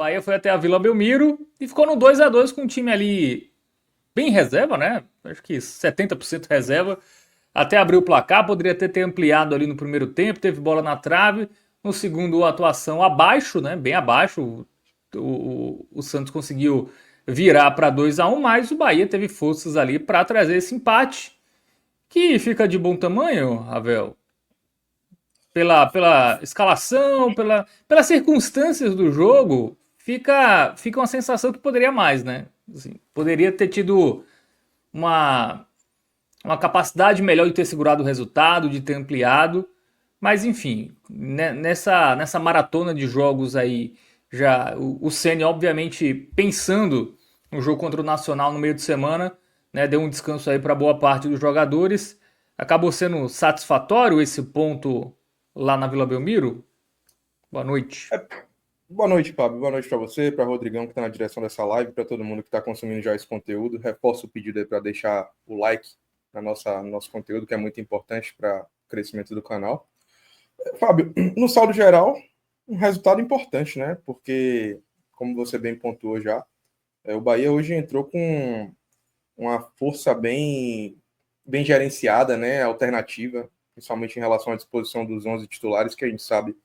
Bahia foi até a Vila Belmiro e ficou no 2-2 com o time ali bem reserva, né? Acho que 70% reserva. Até abriu o placar, poderia ter ampliado ali no primeiro tempo, teve bola na trave. No segundo, a atuação abaixo, né? Bem abaixo. O Santos conseguiu virar para 2-1, mas o Bahia teve forças ali para trazer esse empate, que fica de bom tamanho, Ravel, pela escalação, pelas circunstâncias do jogo, fica uma sensação que poderia mais, né? Assim, poderia ter tido uma, uma capacidade melhor de ter segurado o resultado, de ter ampliado, mas enfim, nessa maratona de jogos aí, já o Ceni, obviamente, pensando no jogo contra o Nacional no meio de semana, né, deu um descanso aí para boa parte dos jogadores. Acabou sendo satisfatório esse ponto lá na Vila Belmiro? Boa noite. Boa noite, Fábio. Boa noite para você, para Rodrigão, que está na direção dessa live, para todo mundo que está consumindo já esse conteúdo. Reforço o pedido aí para deixar o like no nosso conteúdo, que é muito importante para o crescimento do canal. Fábio, no saldo geral, um resultado importante, né? Porque, como você bem pontuou já, o Bahia hoje entrou com uma força bem gerenciada, né? Alternativa, principalmente em relação à disposição dos 11 titulares, que a gente sabe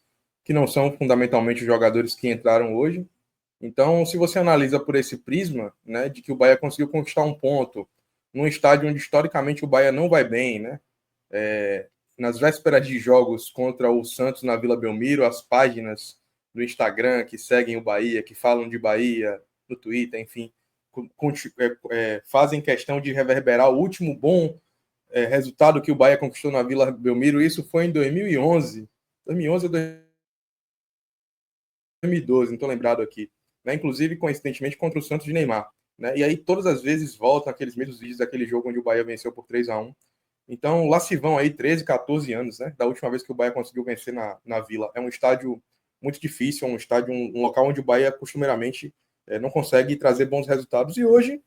que não são fundamentalmente os jogadores que entraram hoje. Então, se você analisa por esse prisma, né, de que o Bahia conseguiu conquistar um ponto num estádio onde historicamente o Bahia não vai bem, né, nas vésperas de jogos contra o Santos na Vila Belmiro, as páginas do Instagram que seguem o Bahia, que falam de Bahia, no Twitter, enfim, fazem questão de reverberar o último bom resultado que o Bahia conquistou na Vila Belmiro. Isso foi em 2011, 2011 ou 2012, não estou lembrado aqui, né? Inclusive, coincidentemente, contra o Santos de Neymar. Né? E aí, todas as vezes, voltam aqueles mesmos vídeos daquele jogo onde o Bahia venceu por 3-1. Então, lá se vão aí 13, 14 anos, né? Da última vez que o Bahia conseguiu vencer na Vila. É um estádio muito difícil, é um estádio, um local onde o Bahia costumeiramente não consegue trazer bons resultados. E hoje,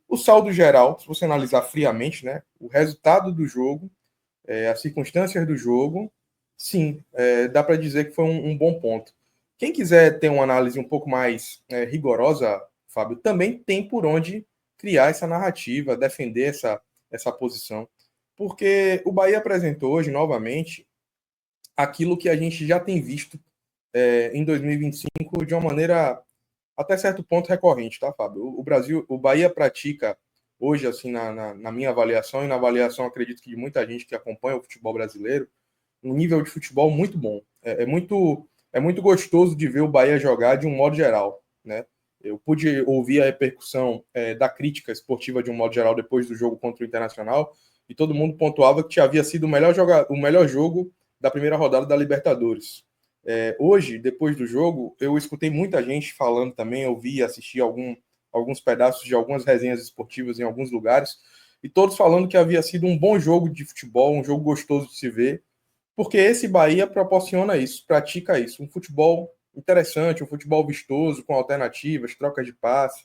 o saldo geral, se você analisar friamente, né? O resultado do jogo, as circunstâncias do jogo, sim, dá para dizer que foi um bom ponto. Quem quiser ter uma análise um pouco mais rigorosa, Fábio, também tem por onde criar essa narrativa, defender essa posição. Porque o Bahia apresentou hoje, novamente, aquilo que a gente já tem visto em 2025 de uma maneira até certo ponto recorrente, tá, Fábio? O Bahia pratica hoje, assim, na minha avaliação e na avaliação, acredito que de muita gente que acompanha o futebol brasileiro, um nível de futebol muito bom. É muito gostoso de ver o Bahia jogar de um modo geral, né? Eu pude ouvir a repercussão da crítica esportiva de um modo geral depois do jogo contra o Internacional e todo mundo pontuava que havia sido o melhor jogo da primeira rodada da Libertadores. Hoje, depois do jogo, eu escutei muita gente falando também, eu vi e assisti alguns pedaços de algumas resenhas esportivas em alguns lugares, e todos falando que havia sido um bom jogo de futebol, um jogo gostoso de se ver, porque esse Bahia proporciona isso, pratica isso. Um futebol interessante, um futebol vistoso, com alternativas, trocas de passe,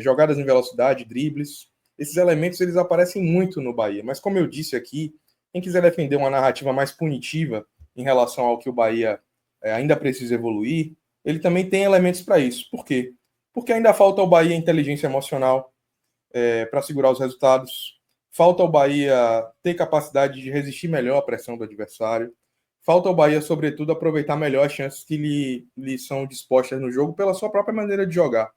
jogadas em velocidade, dribles. Esses elementos eles aparecem muito no Bahia. Mas como eu disse aqui, quem quiser defender uma narrativa mais punitiva em relação ao que o Bahia ainda precisa evoluir, ele também tem elementos para isso. Por quê? Porque ainda falta ao Bahia inteligência emocional para segurar os resultados. Falta ao Bahia ter capacidade de resistir melhor à pressão do adversário. Falta ao Bahia, sobretudo, aproveitar melhor as chances que lhe são dispostas no jogo pela sua própria maneira de jogar.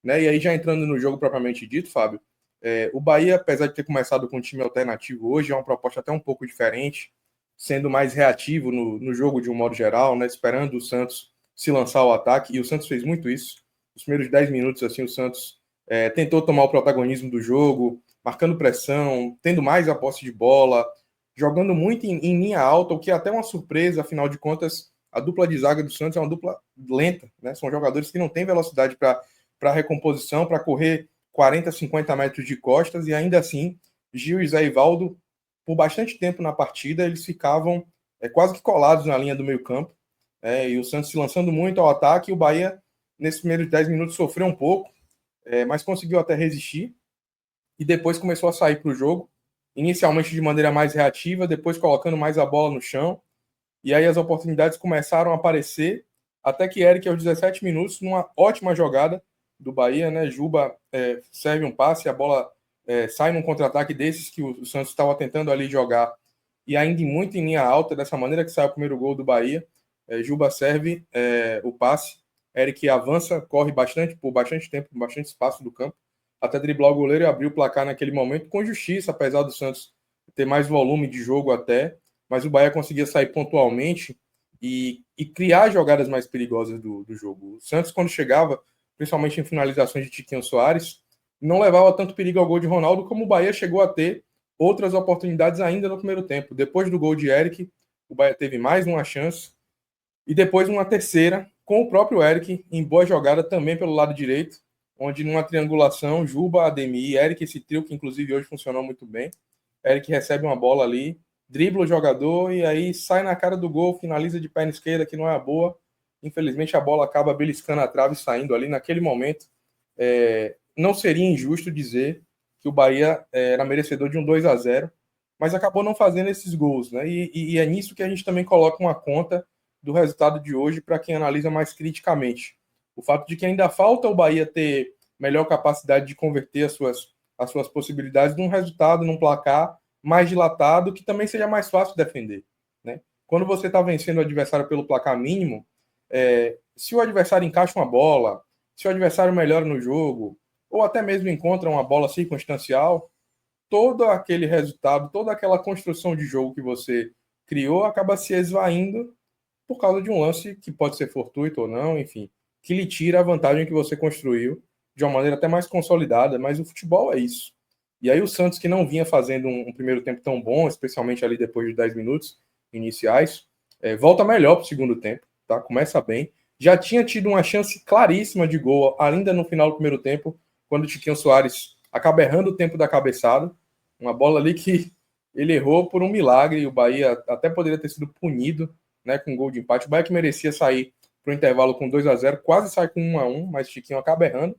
Né? E aí, já entrando no jogo propriamente dito, Fábio, o Bahia, apesar de ter começado com um time alternativo hoje, é uma proposta até um pouco diferente, sendo mais reativo no jogo de um modo geral, né? Esperando o Santos se lançar ao ataque, e o Santos fez muito isso. Nos primeiros 10 minutos, assim, o Santos tentou tomar o protagonismo do jogo, marcando pressão, tendo mais a posse de bola, jogando muito em linha alta, o que é até uma surpresa, afinal de contas, a dupla de zaga do Santos é uma dupla lenta, né? São jogadores que não têm velocidade para recomposição, para correr 40, 50 metros de costas, e ainda assim, Gil e Zé Ivaldo, por bastante tempo na partida, eles ficavam quase que colados na linha do meio campo, e o Santos se lançando muito ao ataque, e o Bahia, nesses primeiros 10 minutos, sofreu um pouco, mas conseguiu até resistir, e depois começou a sair para o jogo, inicialmente de maneira mais reativa, depois colocando mais a bola no chão, e aí as oportunidades começaram a aparecer, até que Eric, aos 17 minutos, numa ótima jogada do Bahia, né? Juba serve um passe, a bola sai num contra-ataque desses que o Santos estava tentando ali jogar, e ainda muito em linha alta, dessa maneira que sai o primeiro gol do Bahia. Juba serve o passe, Eric avança, corre bastante, por bastante tempo, com bastante espaço do campo, até driblar o goleiro e abrir o placar naquele momento, com justiça, apesar do Santos ter mais volume de jogo até, mas o Bahia conseguia sair pontualmente e criar jogadas mais perigosas do jogo. O Santos, quando chegava, principalmente em finalizações de Tiquinho Soares, não levava tanto perigo ao gol de Ronaldo, como o Bahia chegou a ter outras oportunidades ainda no primeiro tempo. Depois do gol de Eric, o Bahia teve mais uma chance, e depois uma terceira, com o próprio Eric, em boa jogada também pelo lado direito, onde numa triangulação, Juba, Ademir e Eric, esse trio que inclusive hoje funcionou muito bem. Eric recebe uma bola ali, dribla o jogador e aí sai na cara do gol, finaliza de perna esquerda, que não é a boa. Infelizmente a bola acaba beliscando a trave e saindo ali. Naquele momento, não seria injusto dizer que o Bahia era merecedor de um 2-0, mas acabou não fazendo esses gols, né? E é nisso que a gente também coloca uma conta do resultado de hoje para quem analisa mais criticamente. O fato de que ainda falta o Bahia ter melhor capacidade de converter as suas possibilidades num resultado, num placar mais dilatado, que também seja mais fácil defender. Né? Quando você está vencendo o adversário pelo placar mínimo, se o adversário encaixa uma bola, se o adversário melhora no jogo, ou até mesmo encontra uma bola circunstancial, todo aquele resultado, toda aquela construção de jogo que você criou acaba se esvaindo por causa de um lance que pode ser fortuito ou não, enfim, que lhe tira a vantagem que você construiu de uma maneira até mais consolidada, mas o futebol é isso. E aí o Santos, que não vinha fazendo um primeiro tempo tão bom, especialmente ali depois de 10 minutos iniciais, volta melhor para o segundo tempo, tá? Começa bem. Já tinha tido uma chance claríssima de gol ainda no final do primeiro tempo, quando o Tiquinho Soares acaba errando o tempo da cabeçada, uma bola ali que ele errou por um milagre, e o Bahia até poderia ter sido punido, né, com um gol de empate. O Bahia que merecia sair para o intervalo com 2-0, quase sai com 1-1, mas Chiquinho acaba errando.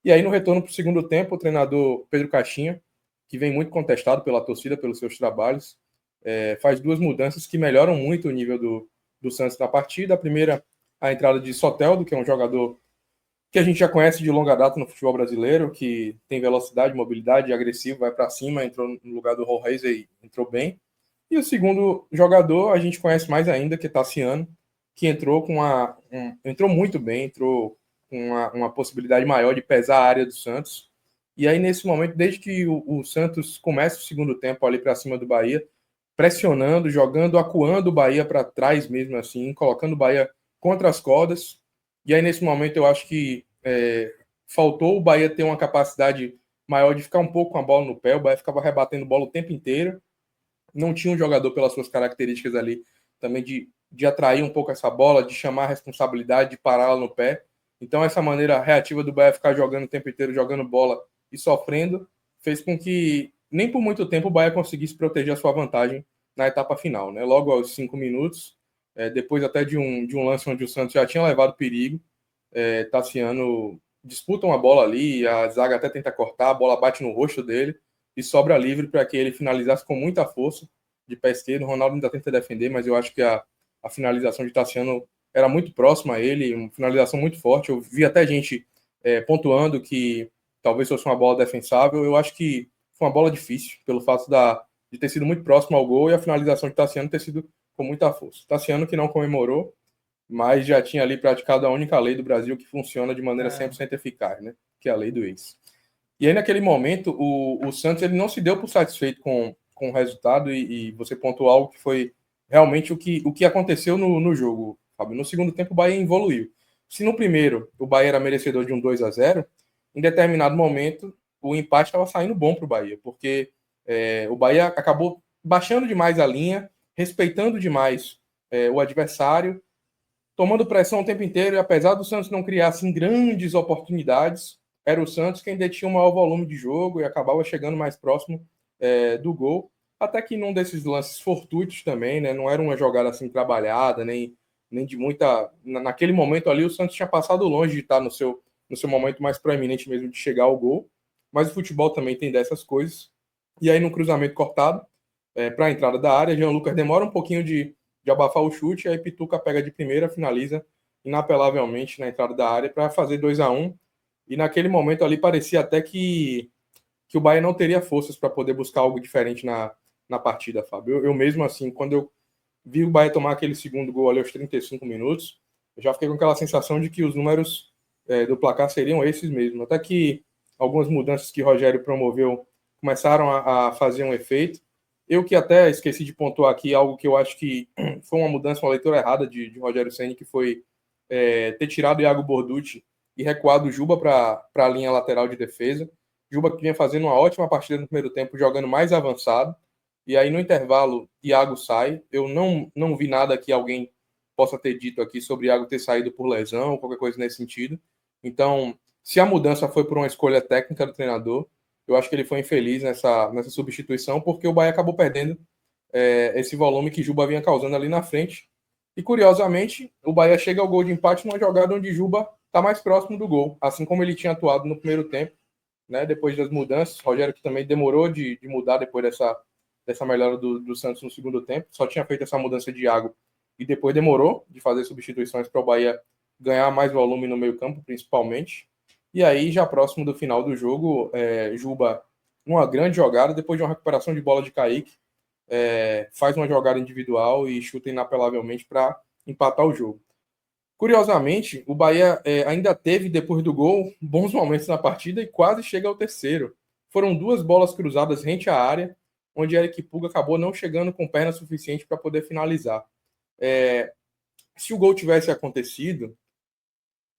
E aí, no retorno para o segundo tempo, o treinador Pedro Caixinha, que vem muito contestado pela torcida, pelos seus trabalhos, faz duas mudanças que melhoram muito o nível do Santos na partida. A primeira, a entrada de Soteldo, que é um jogador que a gente já conhece de longa data no futebol brasileiro, que tem velocidade, mobilidade, agressivo, vai para cima, entrou no lugar do Rojas e entrou bem. E o segundo jogador a gente conhece mais ainda, que é Tassiano, que entrou entrou muito bem, entrou com uma possibilidade maior de pesar a área do Santos. E aí, nesse momento, desde que o Santos começa o segundo tempo ali para cima do Bahia, pressionando, jogando, acuando o Bahia para trás mesmo assim, colocando o Bahia contra as cordas. E aí, nesse momento, eu acho que faltou o Bahia ter uma capacidade maior de ficar um pouco com a bola no pé. O Bahia ficava rebatendo bola o tempo inteiro. Não tinha um jogador pelas suas características ali também de atrair um pouco essa bola, de chamar a responsabilidade, de pará-la no pé. Então, essa maneira reativa do Bahia ficar jogando o tempo inteiro, jogando bola e sofrendo, fez com que nem por muito tempo o Bahia conseguisse proteger a sua vantagem na etapa final. Né? Logo aos 5 minutos, depois até de um lance onde o Santos já tinha levado perigo, Tassiano disputa uma bola ali, a zaga até tenta cortar, a bola bate no rosto dele e sobra livre para que ele finalizasse com muita força de pé esquerdo. O Ronaldo ainda tenta defender, mas eu acho que a finalização de Tassiano era muito próxima a ele, uma finalização muito forte. Eu vi até gente pontuando que talvez fosse uma bola defensável. Eu acho que foi uma bola difícil, pelo fato de ter sido muito próximo ao gol e a finalização de Tassiano ter sido com muita força. Tassiano que não comemorou, mas já tinha ali praticado a única lei do Brasil que funciona de maneira 100% eficaz, né? Que é a lei do ex. E aí, naquele momento, o Santos ele não se deu por satisfeito com o resultado e você pontuou algo que foi realmente o que aconteceu no jogo, Fábio. No segundo tempo, o Bahia evoluiu. Se no primeiro o Bahia era merecedor de um 2-0, em determinado momento o empate estava saindo bom para o Bahia, porque o Bahia acabou baixando demais a linha, respeitando demais o adversário, tomando pressão o tempo inteiro, e apesar do Santos não criar assim, grandes oportunidades, era o Santos quem detinha o maior volume de jogo e acabava chegando mais próximo do gol, até que num desses lances fortuitos também, né, não era uma jogada assim trabalhada, nem de muita... Naquele momento ali o Santos tinha passado longe de estar no seu momento mais proeminente mesmo de chegar ao gol, mas o futebol também tem dessas coisas, e aí no cruzamento cortado, para a entrada da área, Jean Lucas demora um pouquinho de abafar o chute, aí Pituca pega de primeira, finaliza inapelavelmente na entrada da área para fazer 2-1. E naquele momento ali parecia até que o Bahia não teria forças para poder buscar algo diferente na partida, Fábio. Eu mesmo, assim, quando eu vi o Bahia tomar aquele segundo gol ali aos 35 minutos, eu já fiquei com aquela sensação de que os números do placar seriam esses mesmo. Até que algumas mudanças que o Rogério promoveu começaram a fazer um efeito. Eu que até esqueci de pontuar aqui algo que eu acho que foi uma mudança, uma leitura errada de Rogério Ceni, que foi ter tirado o Iago Borducci e recuado o Juba para a linha lateral de defesa. Juba que vinha fazendo uma ótima partida no primeiro tempo, jogando mais avançado. E aí no intervalo, Iago sai. Eu não vi nada que alguém possa ter dito aqui sobre Iago ter saído por lesão ou qualquer coisa nesse sentido. Então, se a mudança foi por uma escolha técnica do treinador, eu acho que ele foi infeliz nessa substituição, porque o Bahia acabou perdendo esse volume que Juba vinha causando ali na frente. E curiosamente, o Bahia chega ao gol de empate numa jogada onde Juba está mais próximo do gol, assim como ele tinha atuado no primeiro tempo, né, depois das mudanças. Rogério que também demorou de mudar depois dessa melhora do Santos no segundo tempo, só tinha feito essa mudança de Iago e depois demorou de fazer substituições para o Bahia ganhar mais volume no meio campo, principalmente. E aí, já próximo do final do jogo, Juba, numa grande jogada, depois de uma recuperação de bola de Kaique, faz uma jogada individual e chuta inapelavelmente para empatar o jogo. Curiosamente, o Bahia ainda teve, depois do gol, bons momentos na partida e quase chega ao terceiro. Foram duas bolas cruzadas rente à área, onde Eric Puga acabou não chegando com perna suficiente para poder finalizar. Se o gol tivesse acontecido,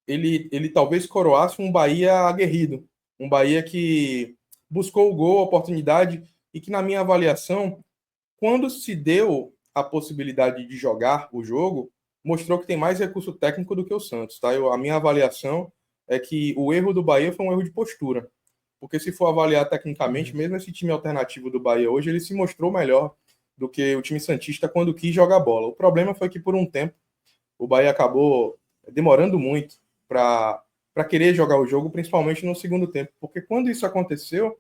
ele talvez coroasse um Bahia aguerrido, um Bahia que buscou o gol, a oportunidade, e que, na minha avaliação, quando se deu a possibilidade de jogar o jogo, mostrou que tem mais recurso técnico do que o Santos. Tá? A minha avaliação é que o erro do Bahia foi um erro de postura. Porque se for avaliar tecnicamente, mesmo esse time alternativo do Bahia hoje, ele se mostrou melhor do que o time santista quando quis jogar bola. O problema foi que, por um tempo, o Bahia acabou demorando muito para querer jogar o jogo, principalmente no segundo tempo. Porque quando isso aconteceu,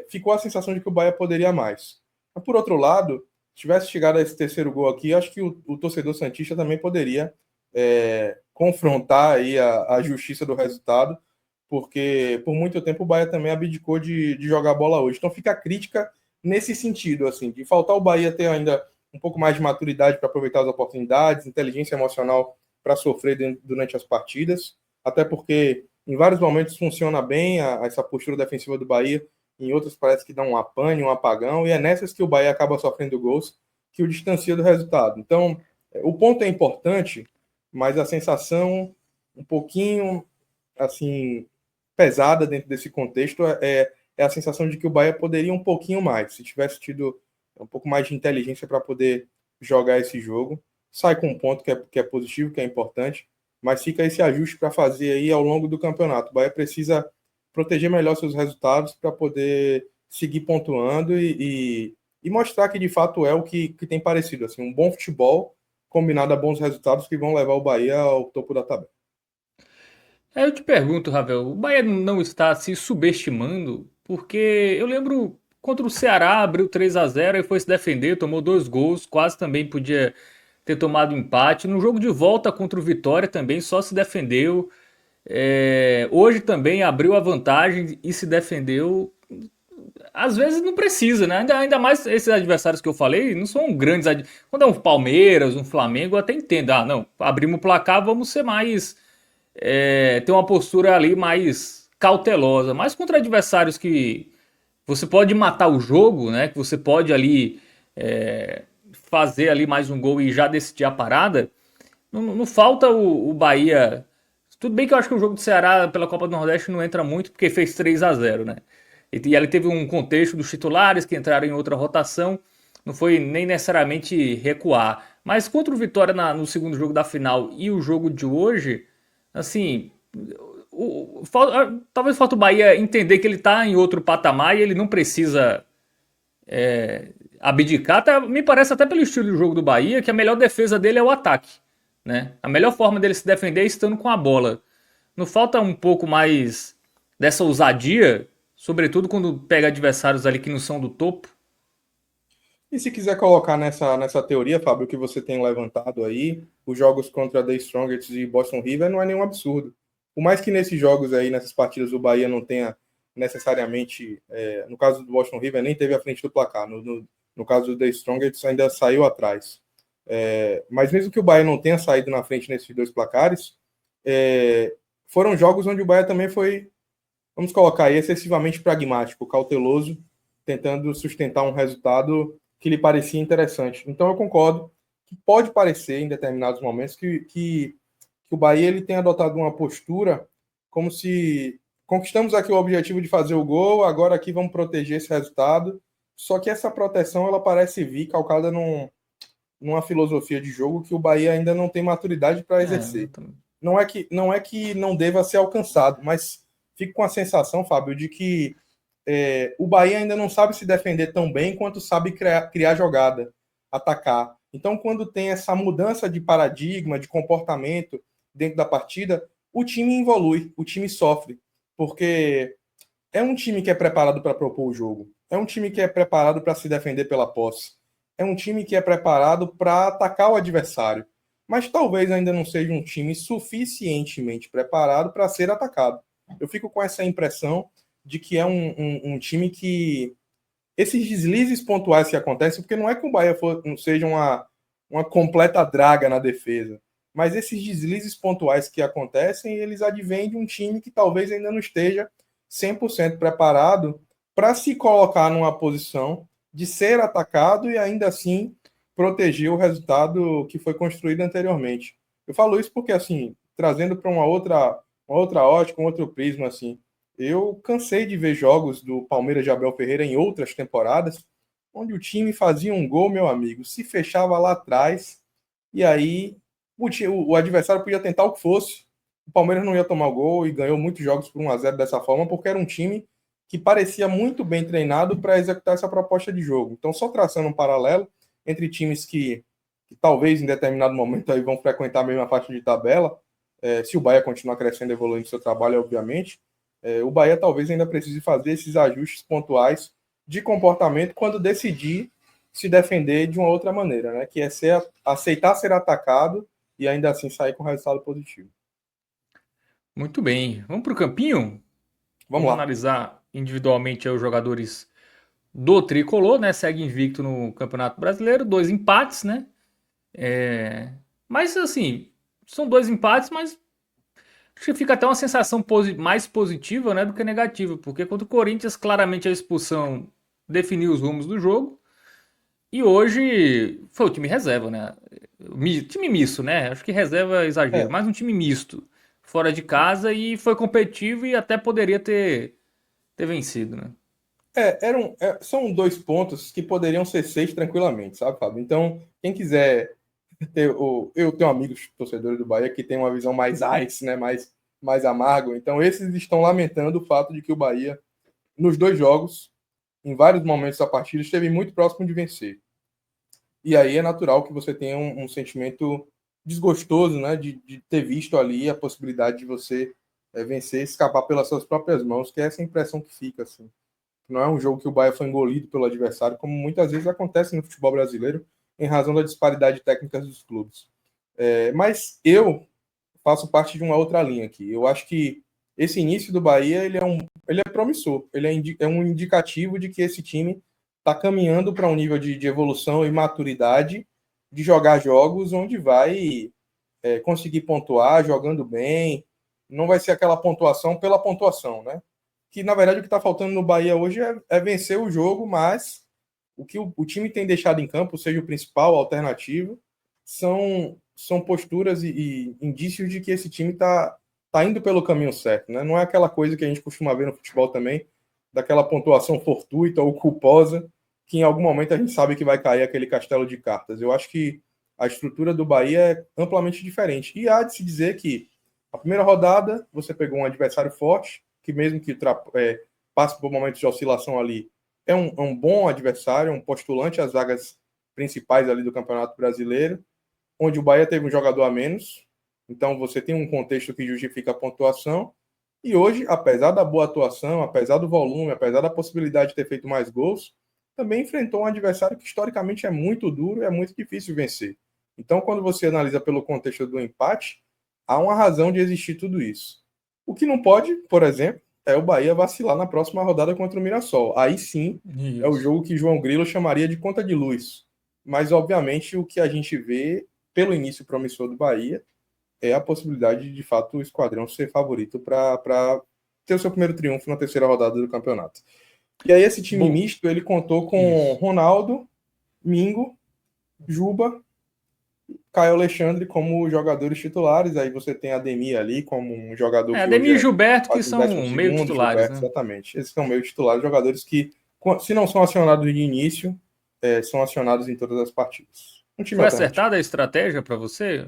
ficou a sensação de que o Bahia poderia mais. Mas, por outro lado, se tivesse chegado a esse terceiro gol aqui, acho que o torcedor santista também poderia confrontar aí a justiça do resultado, porque por muito tempo o Bahia também abdicou de jogar bola hoje. Então fica a crítica nesse sentido, assim, de faltar o Bahia ter ainda um pouco mais de maturidade para aproveitar as oportunidades, inteligência emocional para sofrer durante as partidas, até porque em vários momentos funciona bem essa postura defensiva do Bahia, em outras parece que dá um apanho, um apagão, e é nessas que o Bahia acaba sofrendo gols que o distancia do resultado. Então, o ponto é importante, mas a sensação um pouquinho, assim, pesada dentro desse contexto é a sensação de que o Bahia poderia um pouquinho mais, se tivesse tido um pouco mais de inteligência para poder jogar esse jogo. Sai com um ponto que é positivo, que é importante, mas fica esse ajuste para fazer aí ao longo do campeonato. O Bahia precisa proteger melhor seus resultados para poder seguir pontuando e mostrar que de fato é o que tem parecido, assim, um bom futebol combinado a bons resultados que vão levar o Bahia ao topo da tabela. Aí eu te pergunto, Ravel, o Bahia não está se subestimando? Porque eu lembro contra o Ceará, abriu 3-0 e foi se defender, tomou 2 gols, quase também podia ter tomado empate. No jogo de volta contra o Vitória também só se defendeu. Hoje também abriu a vantagem e se defendeu. Às vezes não precisa, né? Ainda mais esses adversários que eu falei, não são grandes. Quando é um Palmeiras, um Flamengo, eu até entendo. Ah, não, abrimos o placar, vamos ser mais. Ter uma postura ali mais cautelosa. Mas contra adversários que você pode matar o jogo, né? Que você pode ali fazer ali mais um gol e já decidir a parada. Não falta o Bahia. Tudo bem que eu acho que o jogo do Ceará pela Copa do Nordeste não entra muito porque fez 3-0, né? E ali teve um contexto dos titulares que entraram em outra rotação. Não foi nem necessariamente recuar. Mas contra o Vitória no segundo jogo da final e o jogo de hoje, assim, talvez falta o Bahia entender que ele está em outro patamar e ele não precisa abdicar. Me parece até pelo estilo do jogo do Bahia que a melhor defesa dele é o ataque, né? A melhor forma dele se defender é estando com a bola. Não falta um pouco mais dessa ousadia, sobretudo quando pega adversários ali que não são do topo? E se quiser colocar nessa teoria, Fábio, que você tem levantado aí, os jogos contra The Strongest e Boston River não é nenhum absurdo. Por mais que nesses jogos aí, nessas partidas, o Bahia não tenha necessariamente, no caso do Boston River, nem teve à frente do placar. No caso do The Strongest, ainda saiu atrás. Mas mesmo que o Bahia não tenha saído na frente nesses dois placares, foram jogos onde o Bahia também foi, vamos colocar aí, excessivamente pragmático, cauteloso, tentando sustentar um resultado que lhe parecia interessante. Então eu concordo que pode parecer, em determinados momentos, que o Bahia ele tem adotado uma postura como se conquistamos aqui o objetivo de fazer o gol, agora aqui vamos proteger esse resultado. Só que essa proteção ela parece vir calcada numa filosofia de jogo que o Bahia ainda não tem maturidade para exercer. Não é que não deva ser alcançado, mas fico com a sensação, Fábio, de que o Bahia ainda não sabe se defender tão bem quanto sabe criar jogada, atacar. Então, quando tem essa mudança de paradigma, de comportamento dentro da partida, o time evolui, o time sofre, porque é um time que é preparado para propor o jogo, é um time que é preparado para se defender pela posse, é um time que é preparado para atacar o adversário, mas talvez ainda não seja um time suficientemente preparado para ser atacado. Eu fico com essa impressão de que é um time que esses deslizes pontuais que acontecem, porque não é que o Bahia seja uma completa draga na defesa, mas esses deslizes pontuais que acontecem, eles advêm de um time que talvez ainda não esteja 100% preparado para se colocar numa posição de ser atacado e ainda assim proteger o resultado que foi construído anteriormente. Eu falo isso porque, assim, trazendo para uma outra ótica, um outro prisma, assim, eu cansei de ver jogos do Palmeiras de Abel Ferreira em outras temporadas, onde o time fazia um gol, meu amigo, se fechava lá atrás, e aí o adversário podia tentar o que fosse. O Palmeiras não ia tomar o gol e ganhou muitos jogos por 1-0 dessa forma, porque era um time que parecia muito bem treinado para executar essa proposta de jogo. Então, só traçando um paralelo entre times que talvez em determinado momento aí vão frequentar a mesma faixa de tabela, se o Bahia continuar crescendo e evoluindo seu trabalho, obviamente, o Bahia talvez ainda precise fazer esses ajustes pontuais de comportamento quando decidir se defender de uma outra maneira, né? Que é aceitar ser atacado e ainda assim sair com resultado positivo. Muito bem. Vamos para o campinho? Vamos Vamos lá. analisar individualmente aí os jogadores do Tricolor, né? Segue invicto no Campeonato Brasileiro, 2 empates, né? Mas assim, são 2 empates, mas acho que fica até uma sensação mais positiva, né, do que negativa, porque contra o Corinthians, claramente a expulsão definiu os rumos do jogo. E hoje foi o time reserva, né? Time misto, né? Acho que reserva é exagero, É, mas um time misto, fora de casa e foi competitivo e até poderia ter vencido, né? são 2 pontos que poderiam ser 6 tranquilamente, sabe, Fábio? Então, quem quiser eu tenho amigos torcedores do Bahia que têm uma visão mais ice, né, mais amargo. Então, esses estão lamentando o fato de que o Bahia, nos 2 jogos, em vários momentos da partida, esteve muito próximo de vencer. E aí é natural que você tenha um sentimento desgostoso, né, de ter visto ali a possibilidade de você vencer, escapar pelas suas próprias mãos, que é essa impressão que fica, assim. Não é um jogo que o Bahia foi engolido pelo adversário, como muitas vezes acontece no futebol brasileiro, em razão da disparidade técnica dos clubes. Mas eu faço parte de uma outra linha aqui. Eu acho que esse início do Bahia ele é promissor, ele é um indicativo de que esse time está caminhando para um nível de evolução e maturidade de jogar jogos onde vai conseguir pontuar jogando bem. Não vai ser aquela pontuação pela pontuação, né? Que na verdade o que está faltando no Bahia hoje é vencer o jogo, mas o que o time tem deixado em campo, seja o principal, o alternativo, são posturas e indícios de que esse time tá indo pelo caminho certo, né? Não é aquela coisa que a gente costuma ver no futebol também, daquela pontuação fortuita ou culposa, que em algum momento a gente sabe que vai cair aquele castelo de cartas. Eu acho que a estrutura do Bahia é amplamente diferente. E há de se dizer que a primeira rodada você pegou um adversário forte, que mesmo que passe por momentos de oscilação ali, é um bom adversário, um postulante às vagas principais ali do Campeonato Brasileiro, onde o Bahia teve um jogador a menos, então você tem um contexto que justifica a pontuação, e hoje, apesar da boa atuação, apesar do volume, apesar da possibilidade de ter feito mais gols, também enfrentou um adversário que historicamente é muito duro e é muito difícil vencer. Então, quando você analisa pelo contexto do empate, há uma razão de existir tudo isso. O que não pode, por exemplo, é o Bahia vacilar na próxima rodada contra o Mirassol. Aí sim é o Isso. jogo que João Grilo chamaria de conta de luz. Mas, obviamente, o que a gente vê pelo início promissor do Bahia é a possibilidade de fato, o Esquadrão ser favorito para ter o seu primeiro triunfo na terceira rodada do campeonato. E aí, esse time Bom, misto, ele contou com isso. Ronaldo, Mingo, Juba, Caio Alexandre como jogadores titulares. Aí você tem Ademir ali como um jogador que hoje Ademir e é Gilberto, que quase o são meio 12º, titulares, Gilberto, né? exatamente. Esses são meio titulares, jogadores que, se não são acionados de início, são acionados em todas as partidas. Um time Foi alternativo. acertada a estratégia para você?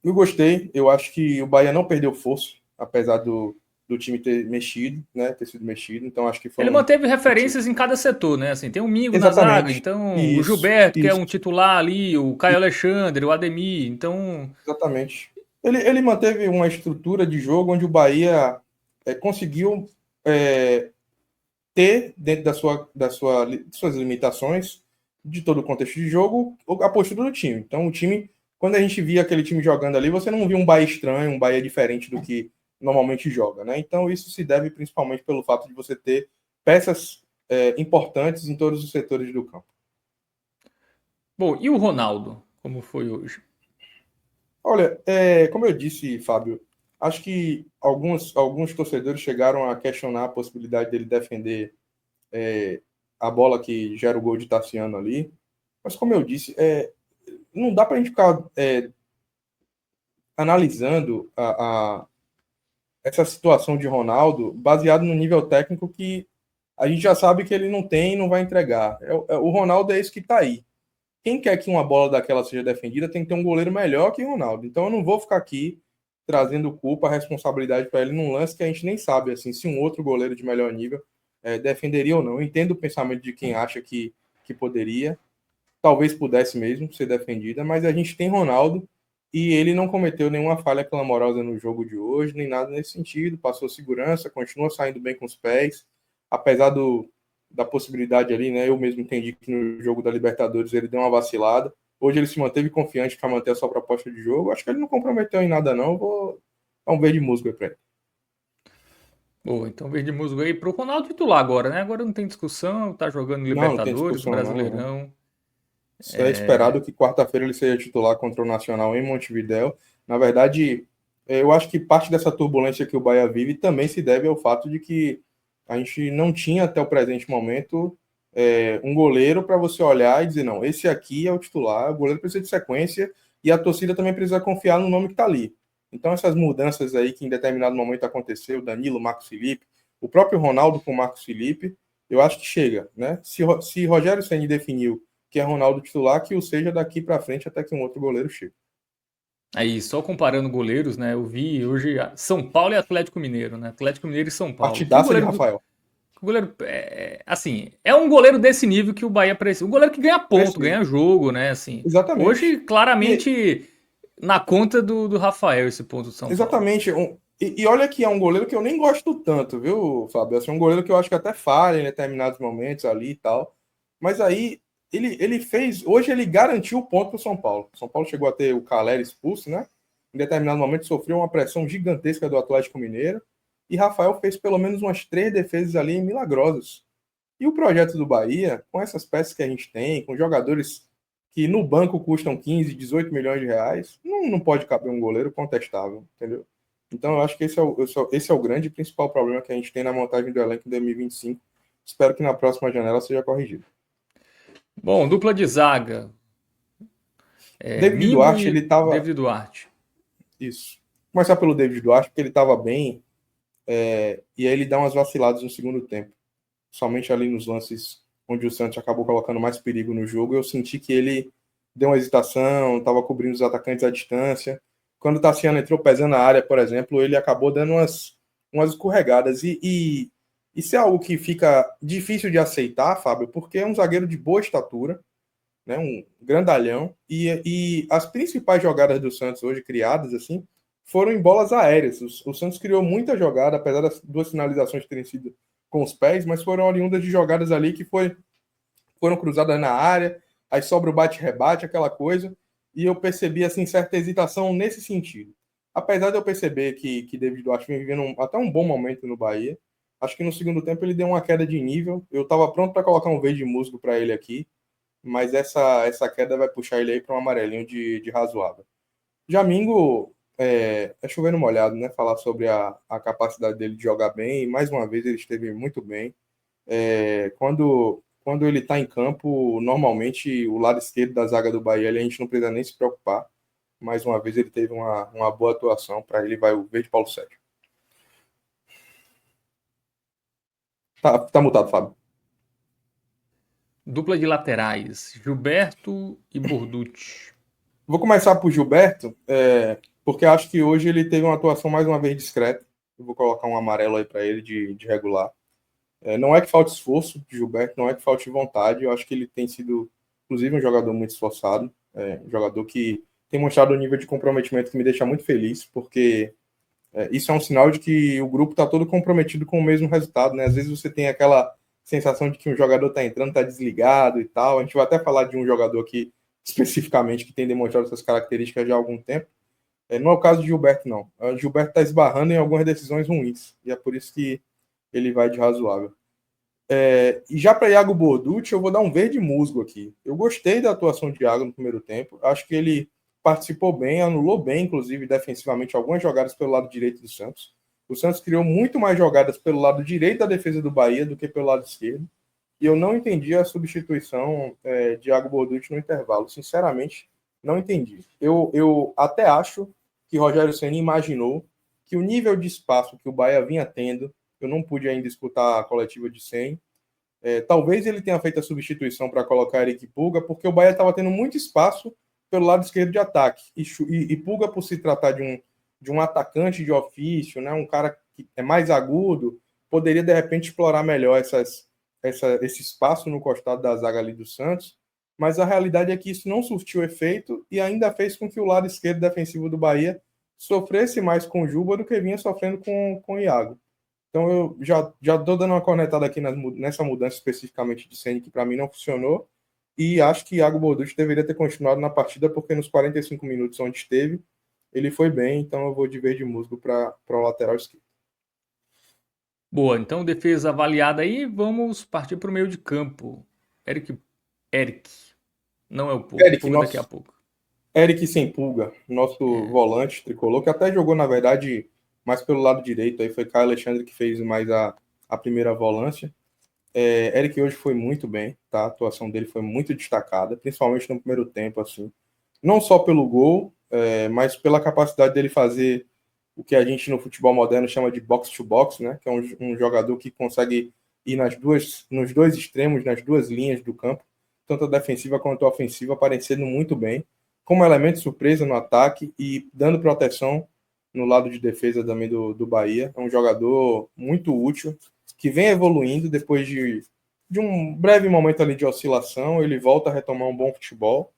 Eu gostei, eu acho que o Bahia não perdeu força, apesar do time ter mexido, né, ter sido mexido, então acho que foi Ele um... manteve referências em cada setor, né? Assim, tem o Mingo na zaga, Exatamente, então o isso, Gilberto, que é isso, um titular ali, o Caio Alexandre, o Ademir, então. exatamente. Ele manteve uma estrutura de jogo onde o Bahia conseguiu é, ter, dentro de suas limitações, de todo o contexto de jogo, a postura do time. Então, o time, quando a gente via aquele time jogando ali, você não via um Bahia estranho, um Bahia diferente do que normalmente joga, né? Então, isso se deve principalmente pelo fato de você ter peças importantes em todos os setores do campo. Bom, e o Ronaldo? Como foi hoje? Olha, como eu disse, Fábio, acho que alguns torcedores chegaram a questionar a possibilidade dele defender a bola que gera o gol de Tassiano ali. Mas, como eu disse, não dá para a gente ficar analisando essa situação de Ronaldo baseado no nível técnico que a gente já sabe que ele não tem e não vai entregar. O Ronaldo é esse que está aí. Quem quer que uma bola daquela seja defendida tem que ter um goleiro melhor que o Ronaldo. Então eu não vou ficar aqui trazendo culpa, responsabilidade para ele num lance que a gente nem sabe assim se um outro goleiro de melhor nível defenderia ou não. Eu entendo o pensamento de quem acha que poderia, talvez pudesse mesmo ser defendida, mas a gente tem Ronaldo e ele não cometeu nenhuma falha clamorosa no jogo de hoje, nem nada nesse sentido, passou segurança, continua saindo bem com os pés, apesar da possibilidade ali, né? Eu mesmo entendi que no jogo da Libertadores ele deu uma vacilada. Hoje ele se manteve confiante para manter a sua proposta de jogo. Acho que ele não comprometeu em nada, não. Vou dar um verde musgo para ele. Bom, então verde musgo aí pro Ronaldo titular agora, né? Agora não tem discussão, tá jogando Não tem Libertadores, discussão, não. Brasileirão. É esperado que quarta-feira ele seja titular contra o Nacional em Montevidéu. Na verdade, eu acho que parte dessa turbulência que o Bahia vive também se deve ao fato de que a gente não tinha até o presente momento um goleiro para você olhar e dizer, não, esse aqui é o titular, o goleiro precisa de sequência e a torcida também precisa confiar no nome que está ali. Então, essas mudanças aí que em determinado momento aconteceu, Danilo, Marcos Felipe, o próprio Ronaldo com o Marcos Felipe, eu acho que chega, né? Se Rogério Ceni definiu que é Ronaldo titular, que o seja daqui para frente até que um outro goleiro chegue. Aí, só comparando goleiros, né? Eu vi hoje São Paulo e Atlético Mineiro, né? Atlético Mineiro e São Paulo. Que Partidaça de goleiro Rafael. que goleiro assim, é um goleiro desse nível que o Bahia precisa. Um goleiro que ganha ponto, Precisa. ganha jogo, né? Assim, hoje Exatamente. E, claramente na conta do Rafael esse ponto do São Paulo. exatamente. E olha que é um goleiro que eu nem gosto tanto, viu, Fábio? Assim, é um goleiro que eu acho que até falha em determinados momentos ali e tal. Mas aí ele fez. Hoje ele garantiu o ponto para o São Paulo. O São Paulo chegou a ter o Caleri expulso, né? Em determinado momento sofreu uma pressão gigantesca do Atlético Mineiro. E Rafael fez pelo menos umas 3 defesas ali milagrosas. E o projeto do Bahia, com essas peças que a gente tem, com jogadores que no banco custam 15, 18 milhões de reais, não pode caber um goleiro contestável, entendeu? Então eu acho que esse é o grande e principal problema que a gente tem na montagem do elenco em 2025. Espero que na próxima janela seja corrigido. Bom, dupla de zaga, David Mingo Duarte, ele e estava... David Duarte. Isso. Vou começar pelo David Duarte, porque ele estava bem, e aí ele dá umas vaciladas no segundo tempo. Somente ali nos lances onde o Santos acabou colocando mais perigo no jogo, eu senti que ele deu uma hesitação, estava cobrindo os atacantes à distância. Quando o Tassiano entrou pesando na área, por exemplo, ele acabou dando umas escorregadas. E isso é algo que fica difícil de aceitar, Fábio, porque é um zagueiro de boa estatura, né, um grandalhão, e as principais jogadas do Santos hoje criadas assim foram em bolas aéreas. O Santos criou muita jogada, apesar das duas finalizações terem sido com os pés, mas foram oriundas de jogadas ali que foi foram cruzadas na área, aí sobra o bate-rebate, aquela coisa, e eu percebi, assim, certa hesitação nesse sentido. Apesar de eu perceber que David Duarte vem vivendo até um bom momento no Bahia, acho que no segundo tempo ele deu uma queda de nível. Eu estava pronto para colocar um verde musgo para ele aqui, mas essa queda vai puxar ele aí para um amarelinho de razoável. Jamingo é chovendo molhado, né? Falar sobre a capacidade dele de jogar bem, e mais uma vez ele esteve muito bem. Quando ele está em campo, normalmente o lado esquerdo da zaga do Bahia, a gente não precisa nem se preocupar. Mais uma vez ele teve uma boa atuação. Para ele vai o verde Paulo Sérgio. Tá mutado, Fábio. Dupla de laterais, Gilberto e Borducci. Vou começar por Gilberto, porque acho que hoje ele teve uma atuação mais uma vez discreta. Eu vou colocar um amarelo aí para ele de regular. Não é que falte esforço de Gilberto, não é que falte vontade. Eu acho que ele tem sido, inclusive, um jogador muito esforçado, um jogador que tem mostrado um nível de comprometimento que me deixa muito feliz, porque isso é um sinal de que o grupo está todo comprometido com o mesmo resultado, né? Às vezes você tem aquela sensação de que um jogador está entrando, está desligado e tal. A gente vai até falar de um jogador aqui especificamente que tem demonstrado essas características já há algum tempo. Não é o caso de Gilberto, não. O Gilberto está esbarrando em algumas decisões ruins, e é por isso que ele vai de razoável. E já para Iago Borducci, eu vou dar um verde musgo aqui. Eu gostei da atuação de Iago no primeiro tempo. Acho que ele participou bem, anulou bem, inclusive, defensivamente, algumas jogadas pelo lado direito do Santos. O Santos criou muito mais jogadas pelo lado direito da defesa do Bahia do que pelo lado esquerdo. E eu não entendi a substituição de Iago Borducci no intervalo. Sinceramente, não entendi. Eu até acho que Rogério Ceni imaginou que o nível de espaço que o Bahia vinha tendo, eu não pude ainda escutar a coletiva de Ceni, talvez ele tenha feito a substituição para colocar Eric Pulga, porque o Bahia estava tendo muito espaço pelo lado esquerdo de ataque. E Pulga, por se tratar de um atacante de ofício, né, um cara que é mais agudo, poderia, de repente, explorar melhor esse espaço no costado da zaga ali do Santos. Mas a realidade é que isso não surtiu efeito e ainda fez com que o lado esquerdo defensivo do Bahia sofresse mais com o Juba do que vinha sofrendo com o Iago. Então eu já estou dando uma cornetada aqui nessa mudança especificamente de Ceni, que para mim não funcionou, e acho que Iago Borducci deveria ter continuado na partida, porque nos 45 minutos onde esteve, ele foi bem, então eu vou de verde musgo para o lateral esquerdo. Boa, então defesa avaliada aí, vamos partir para o meio de campo. Eric, não é o Pulga, Eric, Pulga daqui a pouco. Eric sem Pulga, nosso volante tricolor, que até jogou, na verdade, mais pelo lado direito, aí foi Caio Alexandre que fez mais a primeira volância. Eric hoje foi muito bem, tá? A atuação dele foi muito destacada, principalmente no primeiro tempo, assim. Não só pelo gol, mas pela capacidade dele fazer o que a gente no futebol moderno chama de box-to-box, né? Que é um jogador que consegue ir nos dois extremos, nas duas linhas do campo, tanto a defensiva quanto a ofensiva, aparecendo muito bem, como elemento de surpresa no ataque e dando proteção no lado de defesa também do Bahia. É um jogador muito útil, que vem evoluindo depois de um breve momento ali de oscilação. Ele volta a retomar um bom futebol.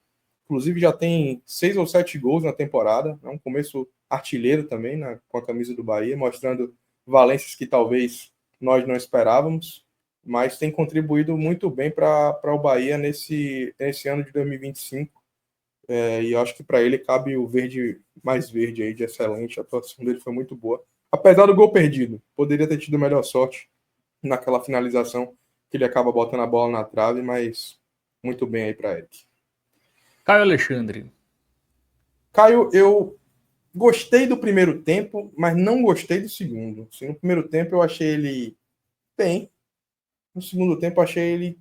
Inclusive já tem 6 ou 7 gols na temporada. É um começo artilheiro também, né, com a camisa do Bahia, mostrando valências que talvez nós não esperávamos, mas tem contribuído muito bem para o Bahia nesse ano de 2025. E eu acho que para ele cabe o verde mais verde aí, de excelente. A atuação dele foi muito boa. Apesar do gol perdido, poderia ter tido melhor sorte naquela finalização que ele acaba botando a bola na trave, mas muito bem aí para Eric. Caio Alexandre. Caio, eu gostei do primeiro tempo, mas não gostei do segundo. Assim, no primeiro tempo eu achei ele bem. No segundo tempo eu achei ele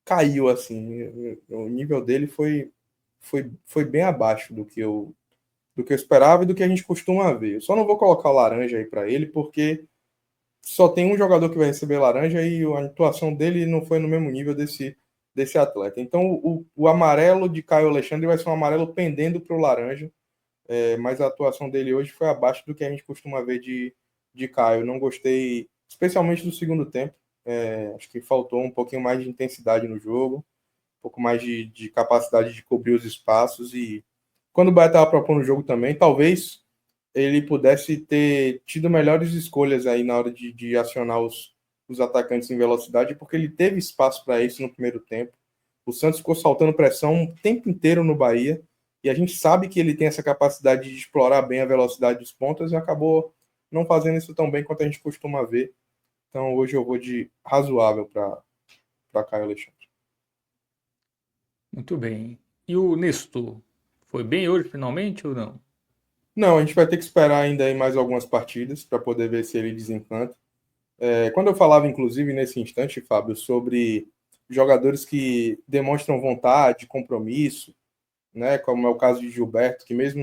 caiu, assim. O nível dele foi bem abaixo do que eu esperava e do que a gente costuma ver. Eu só não vou colocar o laranja aí para ele, porque só tem um jogador que vai receber laranja e a atuação dele não foi no mesmo nível desse atleta. Então, o amarelo de Caio Alexandre vai ser um amarelo pendendo para o laranja, mas a atuação dele hoje foi abaixo do que a gente costuma ver de Caio. Não gostei, especialmente do segundo tempo. Acho que faltou um pouquinho mais de intensidade no jogo, um pouco mais de capacidade de cobrir os espaços. E quando o Bahia estava propondo o jogo também, talvez ele pudesse ter tido melhores escolhas aí na hora de acionar os atacantes em velocidade, porque ele teve espaço para isso no primeiro tempo. O Santos ficou saltando pressão o tempo inteiro no Bahia, e a gente sabe que ele tem essa capacidade de explorar bem a velocidade dos pontas e acabou não fazendo isso tão bem quanto a gente costuma ver. Então hoje eu vou de razoável para Caio Alexandre. Muito bem. E o Nestor? Foi bem hoje, finalmente, ou não? Não, a gente vai ter que esperar ainda aí mais algumas partidas para poder ver se ele desencanta. Quando eu falava, inclusive, nesse instante, Fábio, sobre jogadores que demonstram vontade, compromisso, né, como é o caso de Gilberto, que mesmo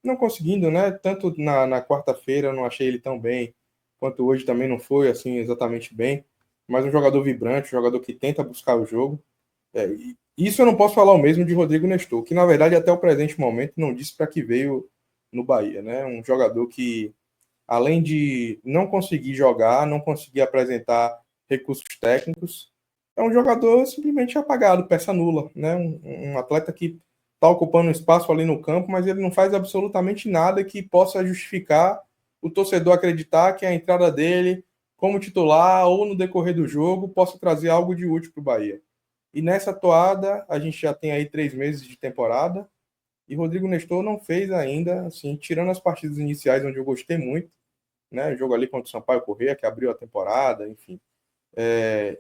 não conseguindo, né, tanto na quarta-feira eu não achei ele tão bem, quanto hoje também não foi assim exatamente bem, mas um jogador vibrante, um jogador que tenta buscar o jogo. E isso eu não posso falar o mesmo de Rodrigo Nestor, que na verdade até o presente momento não disse para que veio no Bahia, né? Um jogador que, além de não conseguir jogar, não conseguir apresentar recursos técnicos, é um jogador simplesmente apagado, peça nula, né? Um atleta que está ocupando um espaço ali no campo, mas ele não faz absolutamente nada que possa justificar o torcedor acreditar que a entrada dele como titular ou no decorrer do jogo possa trazer algo de útil para o Bahia. E nessa toada, a gente já tem aí 3 meses de temporada, e Rodrigo Nestor não fez ainda, assim, tirando as partidas iniciais onde eu gostei muito, né? O jogo ali contra o Sampaio Corrêa, que abriu a temporada, enfim.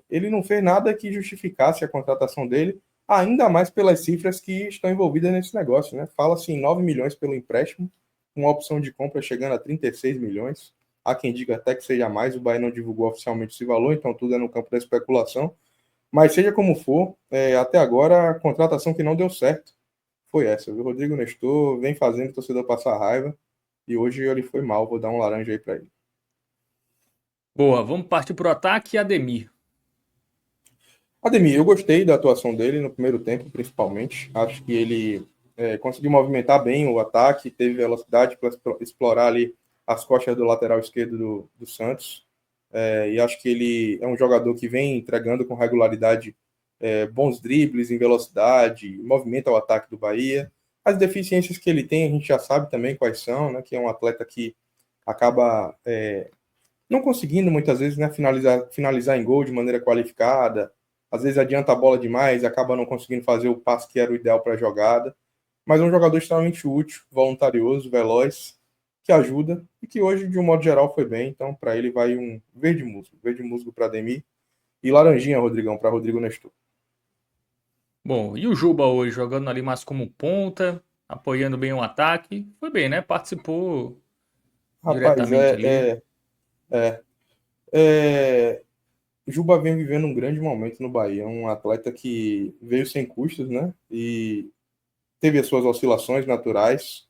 Ele não fez nada que justificasse a contratação dele, ainda mais pelas cifras que estão envolvidas nesse negócio, né? Fala-se em 9 milhões pelo empréstimo, com uma opção de compra chegando a 36 milhões. Há quem diga até que seja mais, o Bahia não divulgou oficialmente esse valor, então tudo é no campo da especulação. Mas seja como for, até agora a contratação que não deu certo foi essa. O Rodrigo Nestor vem fazendo o torcedor passar raiva e hoje ele foi mal. Vou dar um laranja aí para ele. Boa, vamos partir pro ataque. Ademir. Ademir, eu gostei da atuação dele no primeiro tempo, principalmente. Acho que ele conseguiu movimentar bem o ataque, teve velocidade para explorar ali as costas do lateral esquerdo do Santos. E acho que ele é um jogador que vem entregando com regularidade bons dribles em velocidade, movimenta o ataque do Bahia. As deficiências que ele tem, a gente já sabe também quais são, né? Que é um atleta que acaba não conseguindo muitas vezes, né, finalizar em gol de maneira qualificada. Às vezes adianta a bola demais, acaba não conseguindo fazer o passe que era o ideal para a jogada. Mas é um jogador extremamente útil, voluntarioso, veloz, que ajuda e que hoje, de um modo geral, foi bem. Então, para ele vai um verde musgo para Ademir e laranjinha, Rodrigão, para Rodrigo Nestor. Bom, e o Juba hoje, jogando ali mais como ponta, apoiando bem o ataque. Foi bem, né? Participou Rapaz, diretamente ali. é, é, Juba vem vivendo um grande momento no Bahia. É um atleta que veio sem custos, né? E teve as suas oscilações naturais,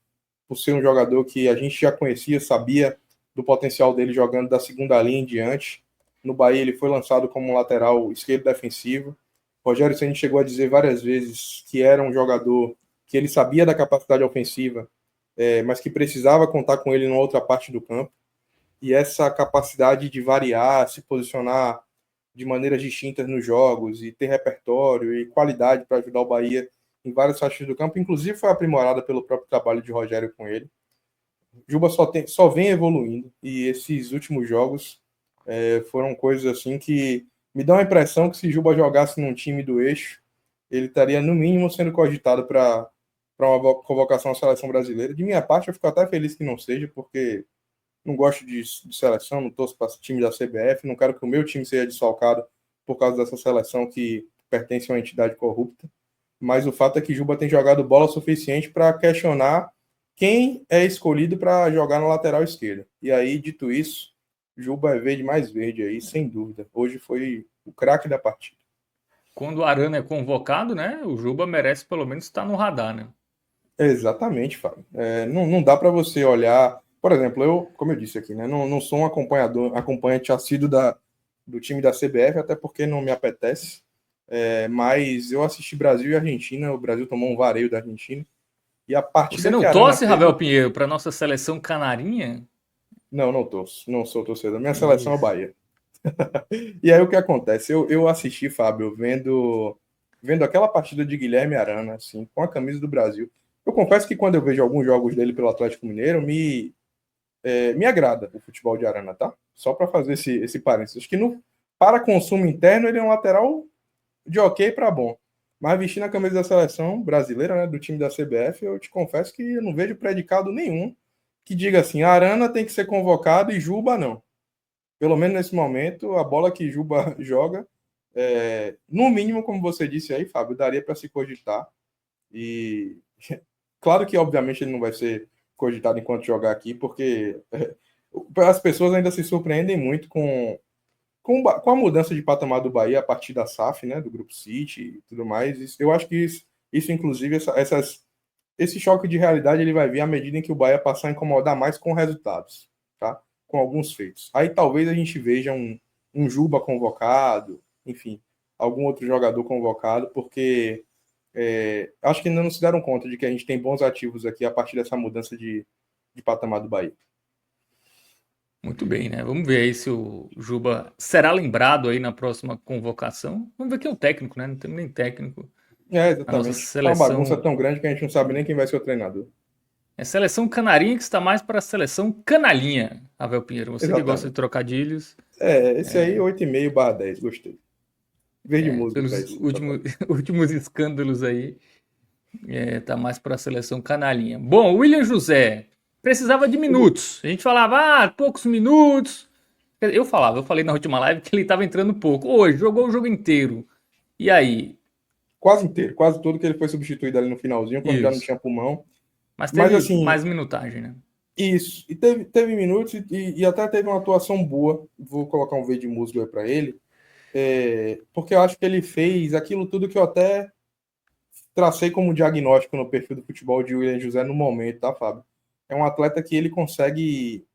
por ser um jogador que a gente já conhecia, sabia do potencial dele jogando da segunda linha em diante. No Bahia ele foi lançado como um lateral esquerdo defensivo. Rogério Ceni chegou a dizer várias vezes que era um jogador que ele sabia da capacidade ofensiva, mas que precisava contar com ele em outra parte do campo. E essa capacidade de variar, se posicionar de maneiras distintas nos jogos e ter repertório e qualidade para ajudar o Bahia em várias faixas do campo, inclusive foi aprimorada pelo próprio trabalho de Rogério com ele. Juba só vem evoluindo e esses últimos jogos foram coisas assim que me dão a impressão que se Juba jogasse num time do eixo, ele estaria no mínimo sendo cogitado para uma convocação à seleção brasileira. De minha parte, eu fico até feliz que não seja, porque não gosto de seleção, não torço para time da CBF, não quero que o meu time seja desfalcado por causa dessa seleção que pertence a uma entidade corrupta. Mas o fato é que Juba tem jogado bola suficiente para questionar quem é escolhido para jogar na lateral esquerda. E aí, dito isso, Juba é verde mais verde aí, sem dúvida. Hoje foi o craque da partida. Quando o Arana é convocado, né? O Juba merece pelo menos estar no radar, né? Exatamente, Fábio. Não dá para você olhar. Por exemplo, como eu disse aqui, né, não sou um acompanhante assíduo do time da CBF, até porque não me apetece. Mas eu assisti Brasil e Argentina, o Brasil tomou um vareio da Argentina. E a Você partida que não a Arana torce, Ravel fez. Pinheiro, para nossa seleção canarinha? Não torço. Não sou torcedor. Minha seleção é o Isso. Bahia. E aí o que acontece? Eu assisti, Fábio, vendo aquela partida de Guilherme Arana, assim, com a camisa do Brasil. Eu confesso que quando eu vejo alguns jogos dele pelo Atlético Mineiro, me agrada o futebol de Arana, tá? Só para fazer esse parênteses. Acho que para consumo interno ele é um lateral de ok para bom. Mas vestindo a camisa da seleção brasileira, né, do time da CBF, eu te confesso que eu não vejo predicado nenhum que diga assim, Arana tem que ser convocado e Juba não. Pelo menos nesse momento, a bola que Juba joga, no mínimo, como você disse aí, Fábio, daria para se cogitar. E claro que, obviamente, ele não vai ser cogitado enquanto jogar aqui, porque as pessoas ainda se surpreendem muito com a mudança de patamar do Bahia a partir da SAF, né, do Grupo City e tudo mais. Eu acho que isso inclusive, esse choque de realidade ele vai vir à medida em que o Bahia passar a incomodar mais com resultados, tá? Com alguns feitos. Aí talvez a gente veja um Juba convocado, enfim, algum outro jogador convocado, porque acho que ainda não se deram conta de que a gente tem bons ativos aqui a partir dessa mudança de patamar do Bahia. Muito bem, né? Vamos ver aí se o Juba será lembrado aí na próxima convocação. Vamos ver quem é o técnico, né? Não temos nem técnico. A nossa Exatamente. Tá uma bagunça seleção tão grande que a gente não sabe nem quem vai ser o treinador. é seleção canarinha que está mais para a seleção canalinha, Ravel Pinheiro. Você que gosta de Exatamente. trocadilhos, Esse aí, 8,5/10, gostei. Verde musgo para pelos isso. últimos escândalos aí, tá mais para a seleção canalinha. Bom, o William José precisava de minutos. A gente falava, poucos minutos. Eu falei na última live que ele estava entrando pouco. Hoje, jogou o jogo inteiro. E aí? Quase inteiro, quase todo que ele foi substituído ali no finalzinho, quando já não Isso. tinha pulmão. Mas Mas teve assim, mais minutagem, né? isso. E teve minutos e até teve uma atuação boa. Vou colocar um verde musgo aí para ele. Porque eu acho que ele fez aquilo tudo que eu até tracei como diagnóstico no perfil do futebol de William José no momento, tá, Fábio? É um atleta que ele consegue.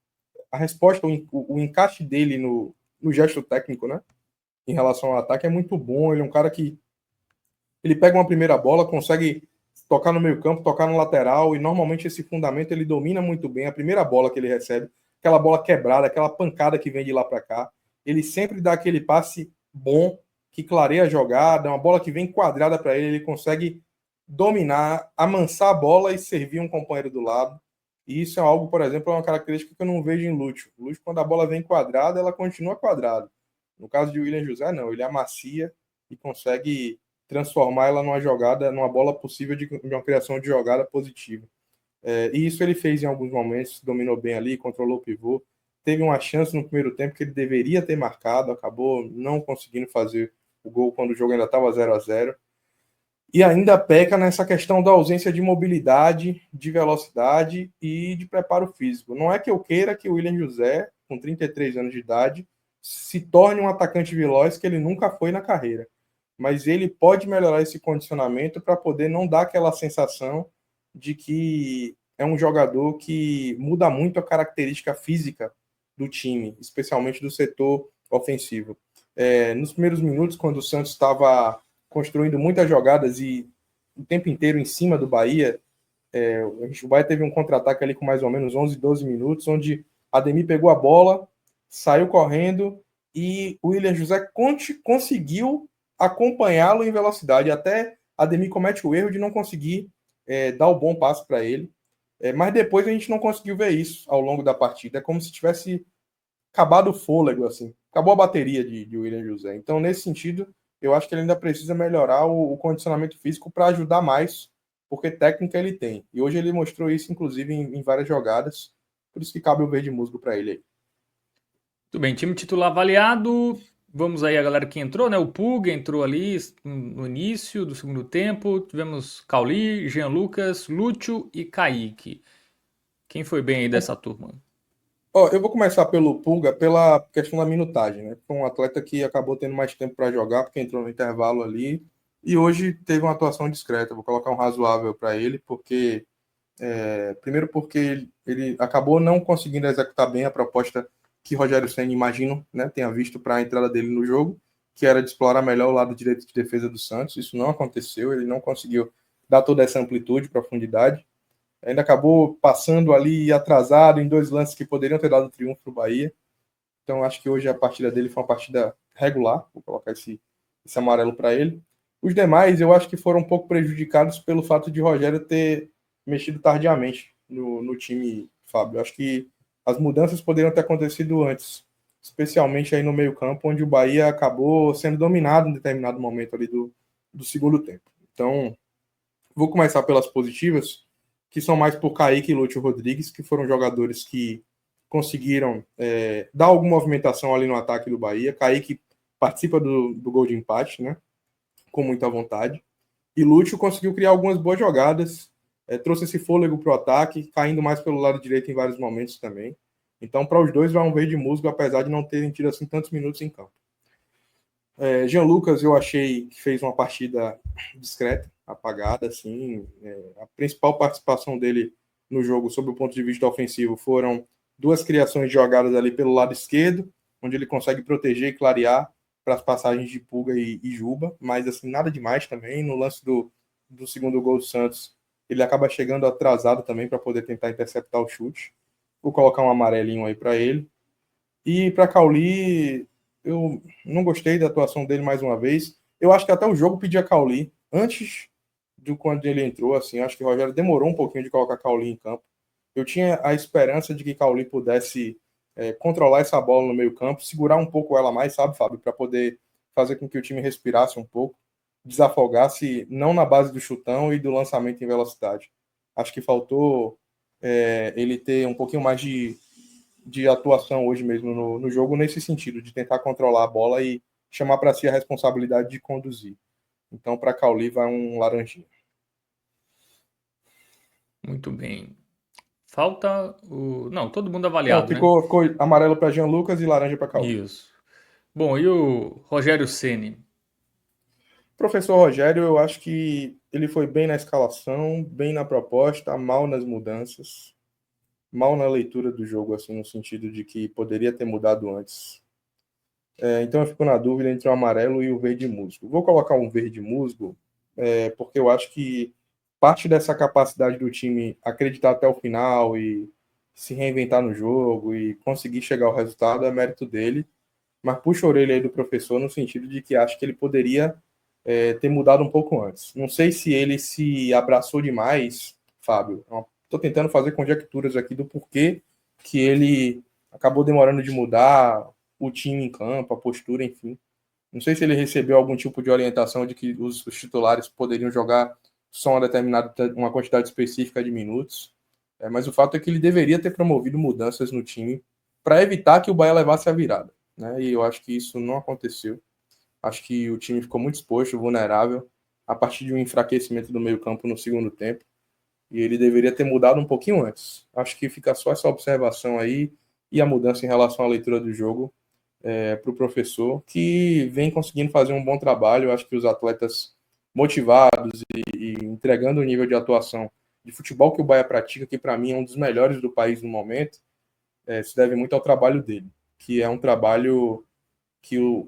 A resposta, o encaixe dele no gesto técnico, né? Em relação ao ataque é muito bom. Ele é um cara que ele pega uma primeira bola, consegue tocar no meio campo, tocar no lateral, e normalmente esse fundamento ele domina muito bem. A primeira bola que ele recebe, aquela bola quebrada, aquela pancada que vem de lá para cá, ele sempre dá aquele passe bom, que clareia a jogada, uma bola que vem quadrada para ele, ele consegue dominar, amansar a bola e servir um companheiro do lado. E isso é algo, por exemplo, é uma característica que eu não vejo em Lúcio. Lúcio, quando a bola vem quadrada, ela continua quadrada. No caso de William José, não, ele amacia e consegue transformar ela numa jogada, numa bola possível de uma criação de jogada positiva. E isso ele fez em alguns momentos, dominou bem ali, controlou o pivô. Teve uma chance no primeiro tempo que ele deveria ter marcado, acabou não conseguindo fazer o gol quando o jogo ainda estava 0-0. E ainda peca nessa questão da ausência de mobilidade, de velocidade e de preparo físico. Não é que eu queira que o William José, com 33 anos de idade, se torne um atacante veloz que ele nunca foi na carreira. Mas ele pode melhorar esse condicionamento para poder não dar aquela sensação de que é um jogador que muda muito a característica física do time, especialmente do setor ofensivo. Nos primeiros minutos, quando o Santos estava construindo muitas jogadas e o tempo inteiro em cima do Bahia, o Bahia teve um contra-ataque ali com mais ou menos 11, 12 minutos, onde Ademir pegou a bola, saiu correndo e o William José conseguiu acompanhá-lo em velocidade. Até Ademir comete o erro de não conseguir dar o bom passo para ele. Mas depois a gente não conseguiu ver isso ao longo da partida. É como se tivesse acabado o fôlego, assim. Acabou a bateria de William José. Então, nesse sentido, eu acho que ele ainda precisa melhorar o condicionamento físico para ajudar mais, porque técnica ele tem. E hoje ele mostrou isso, inclusive, em várias jogadas. Por isso que cabe o verde musgo para ele aí. Tudo bem, time titular avaliado. Vamos aí a galera que entrou, né? O Pug entrou ali no início do segundo tempo. Tivemos Cauli, Jean Lucas, Lúcio e Kaique. Quem foi bem aí dessa turma? Eu vou começar pelo Pulga, pela questão da minutagem, né? Foi um atleta que acabou tendo mais tempo para jogar, porque entrou no intervalo ali. E hoje teve uma atuação discreta. Vou colocar um razoável para ele, porque primeiro porque ele acabou não conseguindo executar bem a proposta que Rogério Ceni, imagino, né, tenha visto para a entrada dele no jogo, que era de explorar melhor o lado direito de defesa do Santos. Isso não aconteceu, ele não conseguiu dar toda essa amplitude, profundidade. Ainda acabou passando ali atrasado em dois lances que poderiam ter dado triunfo para o Bahia. Então acho que hoje a partida dele foi uma partida regular, vou colocar esse amarelo para ele. Os demais eu acho que foram um pouco prejudicados pelo fato de Rogério ter mexido tardiamente no time, Fábio. Eu acho que as mudanças poderiam ter acontecido antes, especialmente aí no meio-campo, onde o Bahia acabou sendo dominado em determinado momento ali do segundo tempo. Então, vou começar pelas positivas, que são mais por Kaique e Lúcio Rodrigues, que foram jogadores que conseguiram dar alguma movimentação ali no ataque do Bahia. Kaique participa do gol de empate, né? Com muita vontade. E Lúcio conseguiu criar algumas boas jogadas, trouxe esse fôlego para o ataque, caindo mais pelo lado direito em vários momentos também. Então, para os dois, vai um verde musgo, apesar de não terem tido assim tantos minutos em campo. Jean Lucas, eu achei que fez uma partida discreta, apagada, assim. A principal participação dele no jogo, sob o ponto de vista ofensivo, foram duas criações de jogadas ali pelo lado esquerdo, onde ele consegue proteger e clarear para as passagens de Pulga e Juba, mas assim, nada demais também. No lance do segundo gol do Santos, ele acaba chegando atrasado também para poder tentar interceptar o chute. Vou colocar um amarelinho aí para ele. E para Cauli, eu não gostei da atuação dele mais uma vez. Eu acho que até o jogo pedia Cauli antes de quando ele entrou, assim, acho que o Rogério demorou um pouquinho de colocar Cauli em campo. Eu tinha a esperança de que Cauli pudesse controlar essa bola no meio-campo, segurar um pouco ela mais, sabe, Fábio, para poder fazer com que o time respirasse um pouco, desafogasse, não na base do chutão e do lançamento em velocidade. Acho que faltou ele ter um pouquinho mais de atuação hoje mesmo no jogo, nesse sentido, de tentar controlar a bola e chamar para si a responsabilidade de conduzir. Então, para Cauli vai um laranjinha. Muito bem. Falta o. Não, todo mundo Não, avaliado, né? ficou amarelo para Jean Lucas e laranja para Cauli. Isso. Bom, e o Rogério Ceni? Professor Rogério, eu acho que ele foi bem na escalação, bem na proposta, mal nas mudanças, mal na leitura do jogo, assim, no sentido de que poderia ter mudado antes. Então eu fico na dúvida entre o amarelo e o verde musgo. Vou colocar um verde musgo, porque eu acho que parte dessa capacidade do time acreditar até o final e se reinventar no jogo e conseguir chegar ao resultado é mérito dele, mas puxa a orelha aí do professor no sentido de que acho que ele poderia ter mudado um pouco antes. Não sei se ele se abraçou demais, Fábio. Estou tentando fazer conjecturas aqui do porquê que ele acabou demorando de mudar o time em campo, a postura, enfim. Não sei se ele recebeu algum tipo de orientação de que os titulares poderiam jogar só uma quantidade específica de minutos. Mas o fato é que ele deveria ter promovido mudanças no time para evitar que o Bahia levasse a virada, né? E eu acho que isso não aconteceu. Acho que o time ficou muito exposto, vulnerável, a partir de um enfraquecimento do meio-campo no segundo tempo. E ele deveria ter mudado um pouquinho antes. Acho que fica só essa observação aí e a mudança em relação à leitura do jogo para o professor, que vem conseguindo fazer um bom trabalho. Acho que os atletas motivados e entregando o nível de atuação de futebol que o Bahia pratica, que para mim é um dos melhores do país no momento, se deve muito ao trabalho dele, que é um trabalho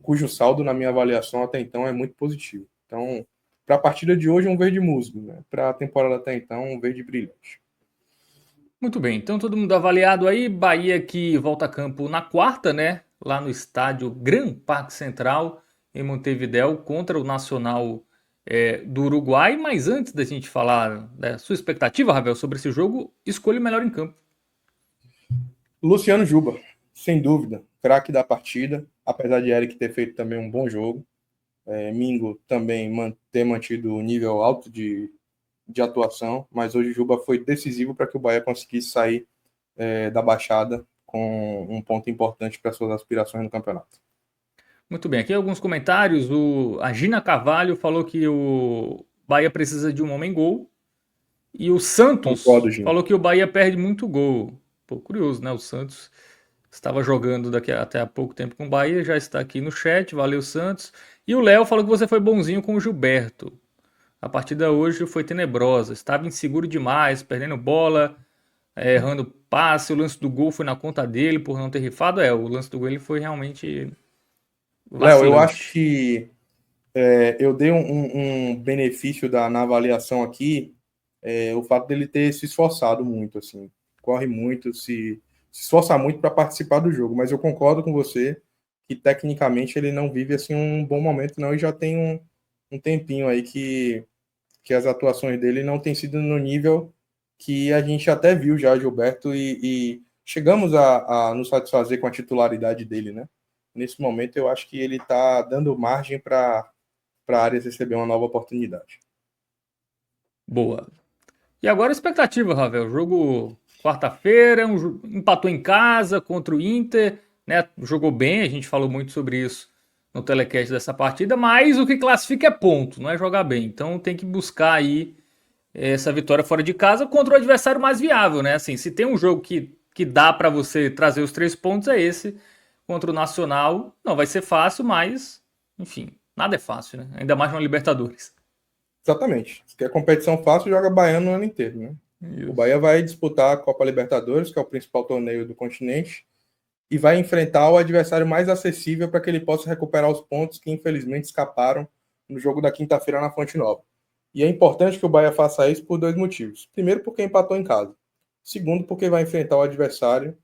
cujo saldo, na minha avaliação até então, é muito positivo. Então, para a partida de hoje, um verde musgo, né? Para a temporada até então, um verde brilhante. Muito bem, então todo mundo avaliado aí. Bahia que volta a campo na quarta, né? Lá no estádio Gran Parque Central, em Montevidéu, contra o Nacional do Uruguai. Mas antes da gente falar da sua expectativa, Ravel, sobre esse jogo, escolha o melhor em campo. Luciano Juba, sem dúvida, craque da partida, apesar de Eric ter feito também um bom jogo. Mingo também ter mantido o nível alto de atuação, mas hoje Juba foi decisivo para que o Bahia conseguisse sair da baixada com um ponto importante para suas aspirações no campeonato. Muito bem, aqui alguns comentários. A Gina Carvalho falou que o Bahia precisa de um homem-gol. E o Santos Concordo, Gino. falou que o Bahia perde muito gol. Pô, curioso, né? O Santos estava jogando até há pouco tempo com o Bahia, já está aqui no chat. Valeu, Santos. E o Léo falou que você foi bonzinho com o Gilberto. A partida hoje foi tenebrosa. Estava inseguro demais, perdendo bola, errando passe. O lance do gol foi na conta dele por não ter rifado. O lance do gol ele foi realmente Léo, eu acho vacilante. que eu dei um benefício na avaliação aqui, o fato dele ter se esforçado muito, assim, corre muito, se esforça muito para participar do jogo, mas eu concordo com você que tecnicamente ele não vive assim um bom momento, não, e já tem um tempinho aí que as atuações dele não têm sido no nível que a gente até viu já Gilberto e chegamos a nos satisfazer com a titularidade dele, né? Nesse momento, eu acho que ele está dando margem para a Arias receber uma nova oportunidade. Boa. E agora a expectativa, Ravel. Jogo quarta-feira, empatou em casa contra o Inter, né? Jogou bem, a gente falou muito sobre isso no telecast dessa partida, mas o que classifica é ponto, não é jogar bem. Então tem que buscar aí essa vitória fora de casa contra o adversário mais viável, né? Assim, se tem um jogo que dá para você trazer os 3 pontos, é esse contra o Nacional. Não vai ser fácil, mas, enfim, nada é fácil, né? Ainda mais no Libertadores. Exatamente. Se quer competição fácil, joga Baiano o ano inteiro, né? O Isso. Bahia vai disputar a Copa Libertadores, que é o principal torneio do continente, e vai enfrentar o adversário mais acessível para que ele possa recuperar os pontos que infelizmente escaparam no jogo da quinta-feira na Fonte Nova. E é importante que o Bahia faça isso por dois motivos. Primeiro, porque empatou em casa. Segundo, porque vai enfrentar o adversário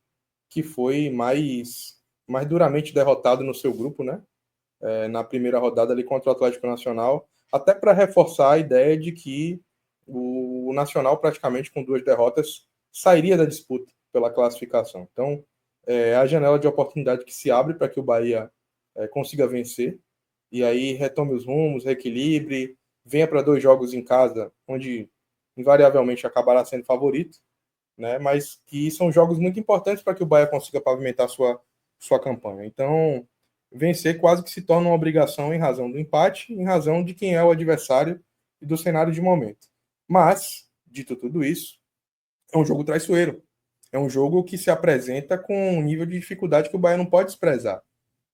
que foi mais duramente derrotado no seu grupo, né? Na primeira rodada ali contra o Atlético Nacional, até para reforçar a ideia de que o Nacional, praticamente com 2 derrotas, sairia da disputa pela classificação. Então, é a janela de oportunidade que se abre para que o Bahia consiga vencer e aí retome os rumos, reequilibre, venha para 2 jogos em casa, onde invariavelmente acabará sendo favorito, né? Mas que são jogos muito importantes para que o Bahia consiga pavimentar sua campanha. Então, vencer quase que se torna uma obrigação em razão do empate, em razão de quem é o adversário e do cenário de momento. Mas, dito tudo isso, é um jogo traiçoeiro. É um jogo que se apresenta com um nível de dificuldade que o Bahia não pode desprezar.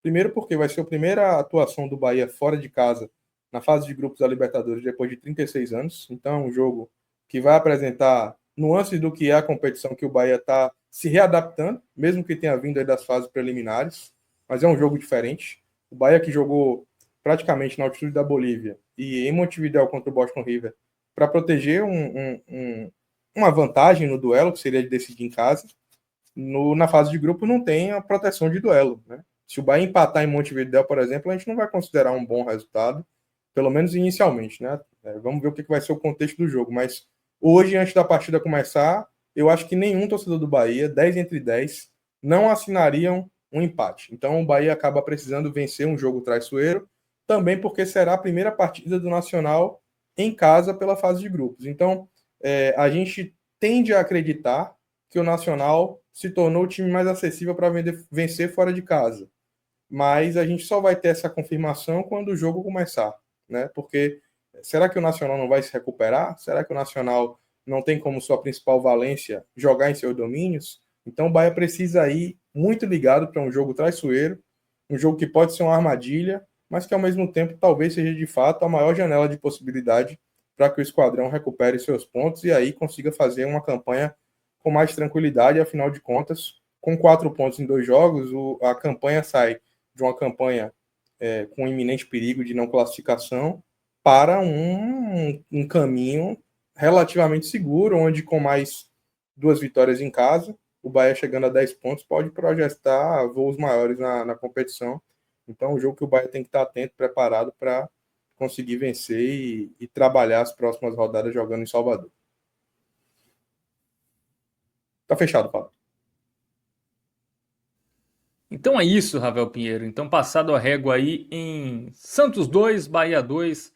Primeiro porque vai ser a primeira atuação do Bahia fora de casa na fase de grupos da Libertadores depois de 36 anos. Então é um jogo que vai apresentar nuances do que é a competição que o Bahia está se readaptando, mesmo que tenha vindo aí das fases preliminares, mas é um jogo diferente. O Bahia que jogou praticamente na altitude da Bolívia e em Montevidéu contra o Boston River para proteger uma vantagem no duelo, que seria de decidir em casa. Na fase de grupo não tem a proteção de duelo, né? Se o Bahia empatar em Montevidéu, por exemplo, a gente não vai considerar um bom resultado, pelo menos inicialmente, né? Vamos ver o que vai ser o contexto do jogo, mas hoje, antes da partida começar, eu acho que nenhum torcedor do Bahia, 10 entre 10, não assinariam um empate. Então o Bahia acaba precisando vencer um jogo traiçoeiro, também porque será a primeira partida do Nacional em casa pela fase de grupos. Então, a gente tende a acreditar que o Nacional se tornou o time mais acessível para vencer fora de casa. Mas a gente só vai ter essa confirmação quando o jogo começar, né? Porque será que o Nacional não vai se recuperar? Será que o Nacional não tem como sua principal valência jogar em seus domínios? Então o Bahia precisa ir muito ligado para um jogo traiçoeiro, um jogo que pode ser uma armadilha, mas que ao mesmo tempo talvez seja de fato a maior janela de possibilidade para que o esquadrão recupere seus pontos e aí consiga fazer uma campanha com mais tranquilidade. Afinal de contas, com 4 pontos em 2 jogos, a campanha sai de uma campanha com iminente perigo de não classificação para um caminho relativamente seguro, onde com mais 2 vitórias em casa, o Bahia chegando a 10 pontos pode projetar voos maiores na competição. Então, é um jogo que o Bahia tem que estar atento, preparado para conseguir vencer e trabalhar as próximas rodadas jogando em Salvador. Tá fechado, Paulo. Então é isso, Ravel Pinheiro. Então, passado a régua aí em Santos 2, Bahia 2,